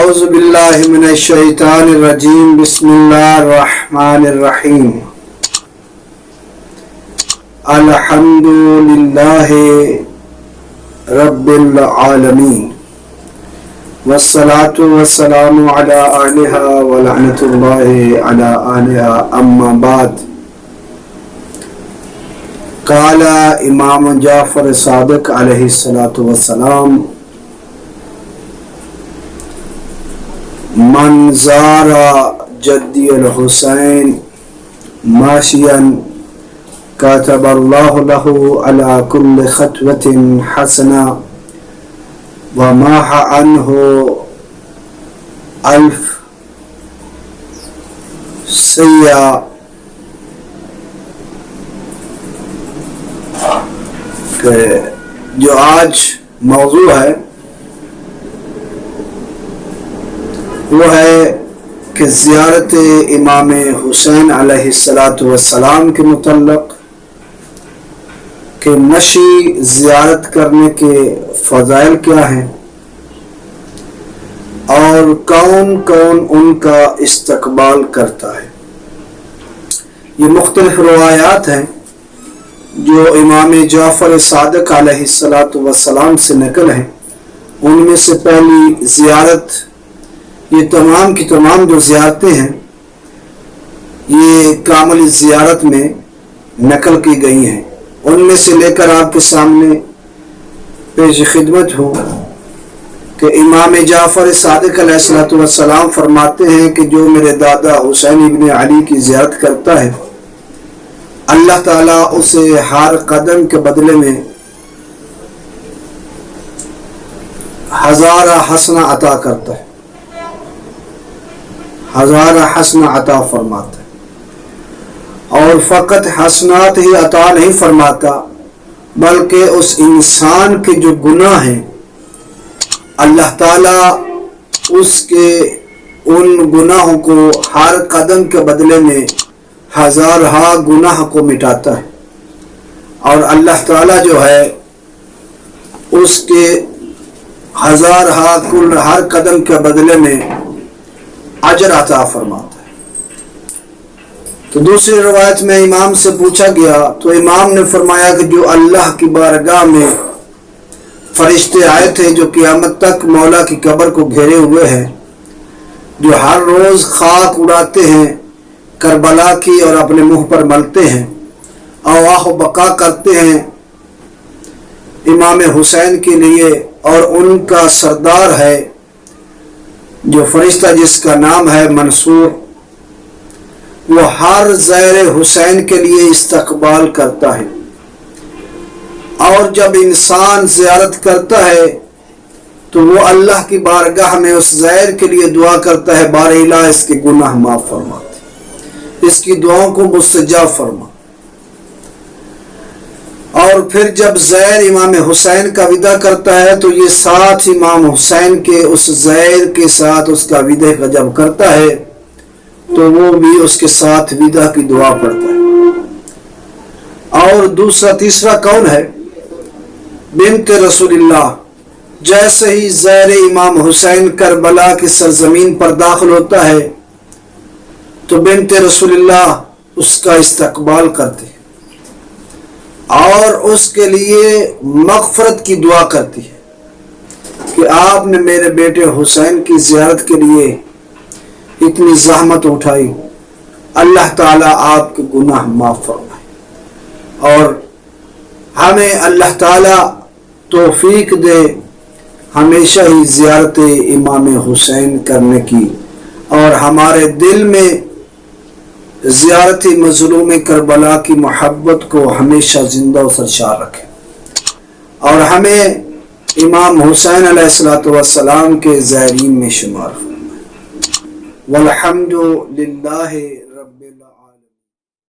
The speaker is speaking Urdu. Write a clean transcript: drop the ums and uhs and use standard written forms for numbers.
اعوذ باللہ من الشیطان الرجیم بسم اللہ الرحمن الرحیم الحمد للہ رب العالمین والصلاة والسلام علی آلہا ولعنت اللہ علی آلہا اما بعد قال امام جعفر صادق علیہ السلام من زار جدی الحسین ماشیا كاتب اللہ له على كل خطوة حسنة وماح عنه 1000 سیئہ. کہ جو آج موضوع ہے وہ ہے کہ زیارت امام حسین علیہ السلام کے متعلق کہ مشی زیارت کرنے کے فضائل کیا ہیں اور کون کون ان کا استقبال کرتا ہے. یہ مختلف روایات ہیں جو امام جعفر صادق علیہ السلام سے نقل ہیں. ان میں سے پہلی زیارت، یہ تمام کی تمام جو زیارتیں ہیں یہ کامل زیارت میں نقل کی گئی ہیں. ان میں سے لے کر آپ کے سامنے پیش خدمت ہوں کہ امام جعفر صادق علیہ السلام فرماتے ہیں کہ جو میرے دادا حسین ابن علی کی زیارت کرتا ہے اللہ تعالیٰ اسے ہر قدم کے بدلے میں 1000 حسنہ عطا کرتا ہے، 1000 حسنہ عطا فرماتا ہے. اور فقط حسنات ہی عطا نہیں فرماتا بلکہ اس انسان کے جو گناہ ہیں اللہ تعالیٰ اس کے ان گناہوں کو ہر قدم کے بدلے میں 1000 گناہ کو مٹاتا ہے. اور اللہ تعالیٰ جو ہے اس کے 1000 کل ہر قدم کے بدلے میں اجر عطا فرماتا ہے. تو دوسری روایت میں امام سے پوچھا گیا تو امام نے فرمایا کہ جو اللہ کی بارگاہ میں فرشتے آئے تھے جو قیامت تک مولا کی قبر کو گھیرے ہوئے ہیں، جو ہر روز خاک اڑاتے ہیں کربلا کی اور اپنے منہ پر ملتے ہیں، آواہ و بقا کرتے ہیں امام حسین کے لیے، اور ان کا سردار ہے جو فرشتہ جس کا نام ہے منصور، وہ ہر زیر حسین کے لیے استقبال کرتا ہے. اور جب انسان زیارت کرتا ہے تو وہ اللہ کی بارگاہ میں اس زیر کے لیے دعا کرتا ہے بار الہ اس کے گناہ معاف فرما، اس کی دعاؤں کو مستجاب فرما. اور پھر جب زیر امام حسین کا وداع کرتا ہے تو یہ ساتھ امام حسین کے اس زیر کے ساتھ اس کا وداع جب کرتا ہے تو وہ بھی اس کے ساتھ وداع کی دعا پڑھتا ہے. اور تیسرا کون ہے؟ بنت رسول اللہ. جیسے ہی زیر امام حسین کربلا کی سرزمین پر داخل ہوتا ہے تو بنت رسول اللہ اس کا استقبال کرتی ہے اور اس کے لیے مغفرت کی دعا کرتی ہے کہ آپ نے میرے بیٹے حسین کی زیارت کے لیے اتنی زحمت اٹھائی، اللہ تعالیٰ آپ کے گناہ معاف فرمائے. اور ہمیں اللہ تعالیٰ توفیق دے ہمیشہ ہی زیارت امام حسین کرنے کی، اور ہمارے دل میں زیارت مظلوم کربلا کی محبت کو ہمیشہ زندہ و سرشار رکھے، اور ہمیں امام حسین علیہ السلام کے زائرین میں شمار فرمائے. والحمد للہ